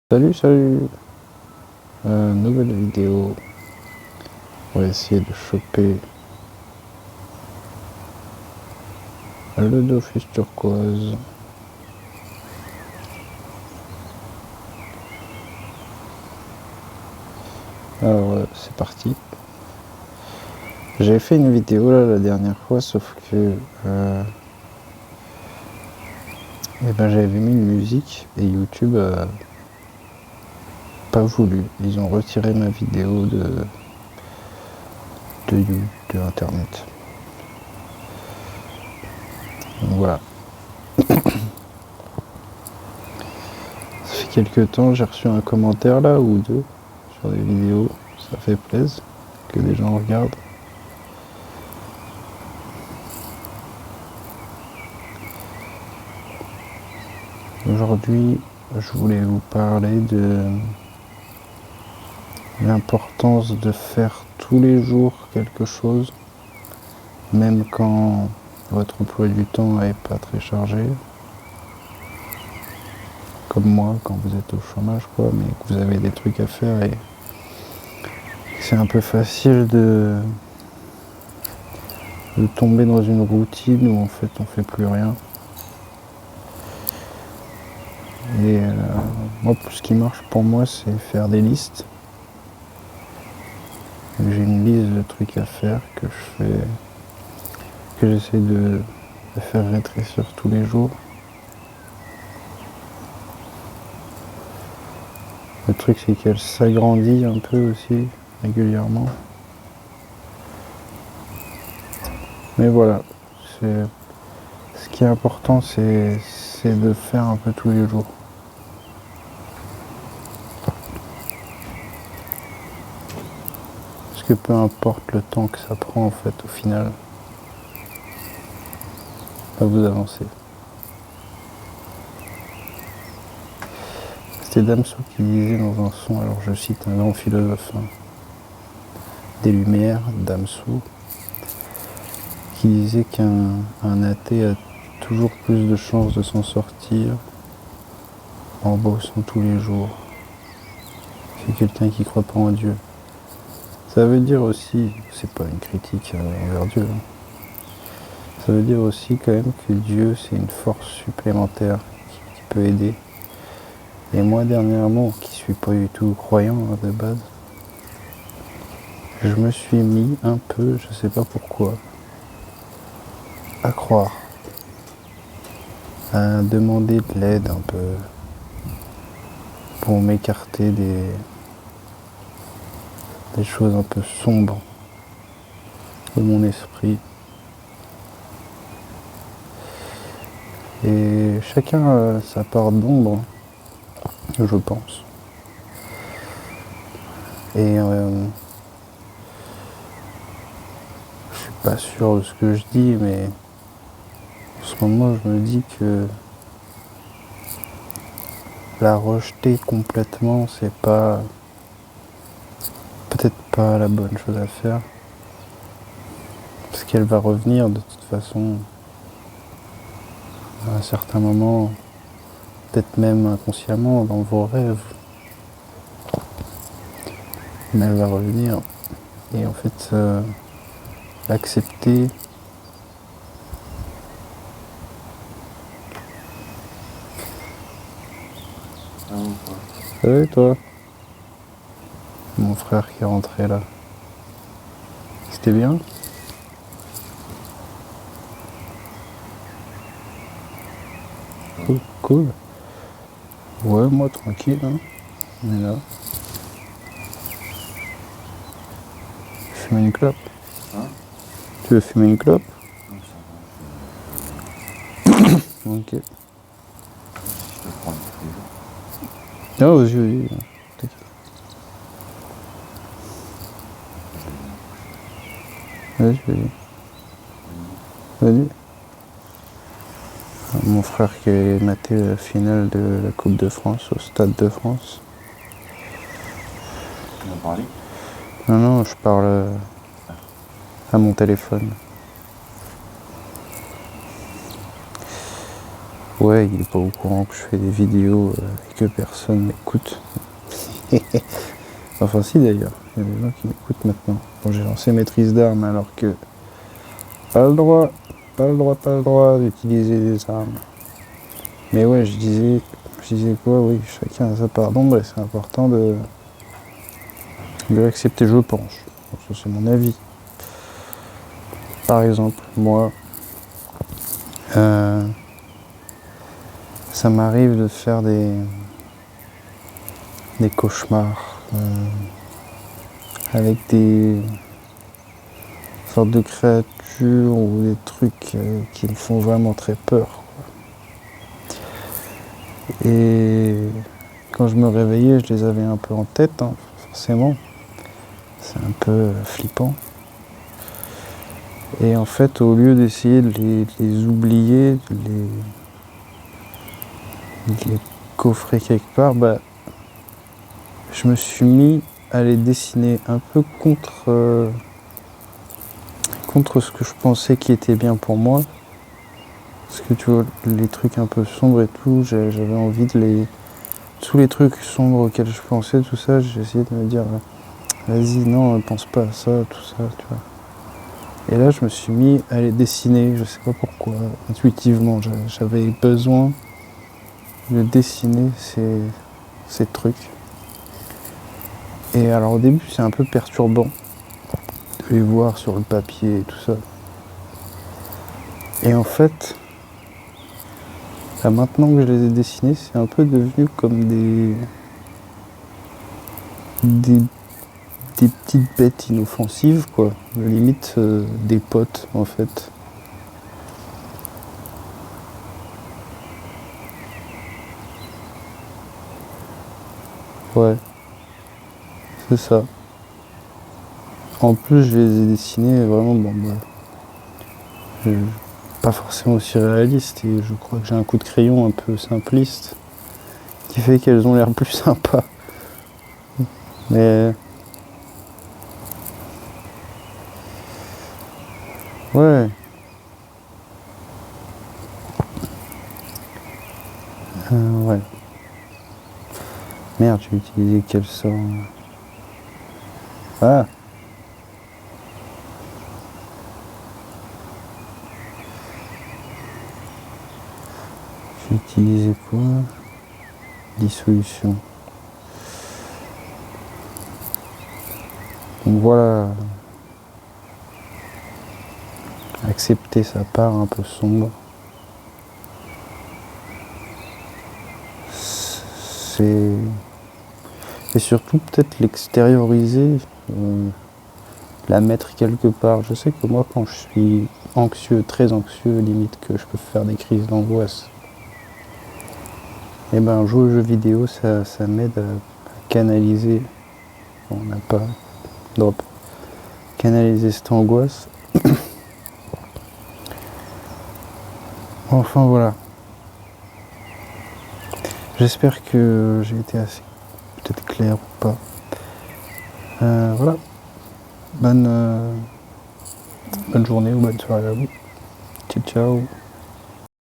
Salut. Nouvelle vidéo. On va essayer de choper le Dofus turquoise. Alors c'est parti. J'avais fait une vidéo là la dernière fois, sauf que j'avais mis une musique et YouTube a pas voulu. Ils ont retiré ma vidéo de internet. Donc voilà. Ça fait quelques temps, j'ai reçu un commentaire là ou deux sur des vidéos. Ça fait plaisir que des gens regardent. Aujourd'hui, je voulais vous parler de l'importance de faire tous les jours quelque chose, même quand votre emploi du temps n'est pas très chargé, comme moi quand vous êtes au chômage mais que vous avez des trucs à faire et c'est un peu facile de tomber dans une routine où en fait on fait plus rien. Et moi, ce qui marche pour moi, c'est faire des listes. J'ai une liste de trucs à faire que j'essaie de faire rétrécir tous les jours. Le truc, c'est qu'elle s'agrandit un peu aussi régulièrement. Mais voilà, ce qui est important, c'est de faire un peu tous les jours. Parce que peu importe le temps que ça prend, en fait, au final, vous avancez. C'était Damso qui disait dans un son, alors je cite un grand philosophe des Lumières, Damso, qui disait qu'un athée a toujours plus de chances de s'en sortir en bossant tous les jours que quelqu'un qui croit pas en Dieu. Ça veut dire aussi, c'est pas une critique envers Dieu, ça veut dire aussi quand même que Dieu c'est une force supplémentaire qui peut aider. Et moi dernièrement, qui suis pas du tout croyant de base, je me suis mis un peu, je sais pas pourquoi, à croire, à demander de l'aide un peu pour m'écarter des choses un peu sombres de mon esprit. Et chacun a sa part d'ombre, je pense. Et je suis pas sûr de ce que je dis, mais en ce moment je me dis que la rejeter complètement, c'est pas peut-être pas la bonne chose à faire. Parce qu'elle va revenir de toute façon à un certain moment, peut-être même inconsciemment dans vos rêves. Mais elle va revenir. Et en fait, l'accepter, ça va et toi? Mon frère qui est rentré là. C'était bien? Cool. Ouais, moi tranquille, hein. On est là. Fumer une clope? Tu veux fumer une clope? Ok. Ah, vas-y. Vas-y. Mon frère qui a maté la finale de la Coupe de France au Stade de France. Tu m'as parlé? Non, je parle à mon téléphone. Ouais, il est pas au courant que je fais des vidéos et que personne m'écoute. Enfin si d'ailleurs, il y a des gens qui m'écoutent maintenant. Bon, j'ai lancé maîtrise d'armes alors que pas le droit, pas le droit d'utiliser des armes. Mais ouais, je disais quoi, oui, chacun a sa part d'ombre et c'est important de l'accepter, je pense. Bon, ça c'est mon avis. Par exemple, moi, ça m'arrive de faire des cauchemars avec des sortes de créatures ou des trucs qui me font vraiment très peur. Et quand je me réveillais, je les avais un peu en tête, hein, forcément. C'est un peu flippant. Et en fait, au lieu d'essayer de les oublier, de les coffrer quelque part, bah, je me suis mis à les dessiner un peu contre ce que je pensais qui était bien pour moi. Parce que tu vois, les trucs un peu sombres et tout, j'avais envie de les... Tous les trucs sombres auxquels je pensais, tout ça, j'ai essayé de me dire, vas-y, non, pense pas à ça, tout ça, tu vois. Et là, je me suis mis à les dessiner, je sais pas pourquoi, intuitivement, j'avais besoin de dessiner ces trucs. Et alors au début, c'est un peu perturbant de les voir sur le papier et tout ça. Et en fait, là, maintenant que je les ai dessinés, c'est un peu devenu comme des petites bêtes inoffensives, quoi. Limite des potes, en fait. Ouais, c'est ça. En plus, je les ai dessinés vraiment, bon, bah, pas forcément aussi réaliste, et je crois que j'ai un coup de crayon un peu simpliste qui fait qu'elles ont l'air plus sympas. Mais ouais, ouais. Merde, j'ai utilisé quel sort? Ah, j'ai utilisé quoi? Dissolution. Donc voilà, accepter sa part un peu sombre. Et surtout peut-être l'extérioriser, la mettre quelque part. Je sais que moi quand je suis anxieux, très anxieux, limite que je peux faire des crises d'angoisse, et ben jouer aux jeux vidéo ça m'aide à canaliser, on n'a pas drop, canaliser cette angoisse. Enfin voilà. J'espère que j'ai été assez peut-être clair ou pas. Voilà. Bonne journée ou bonne soirée à vous. Ciao ciao.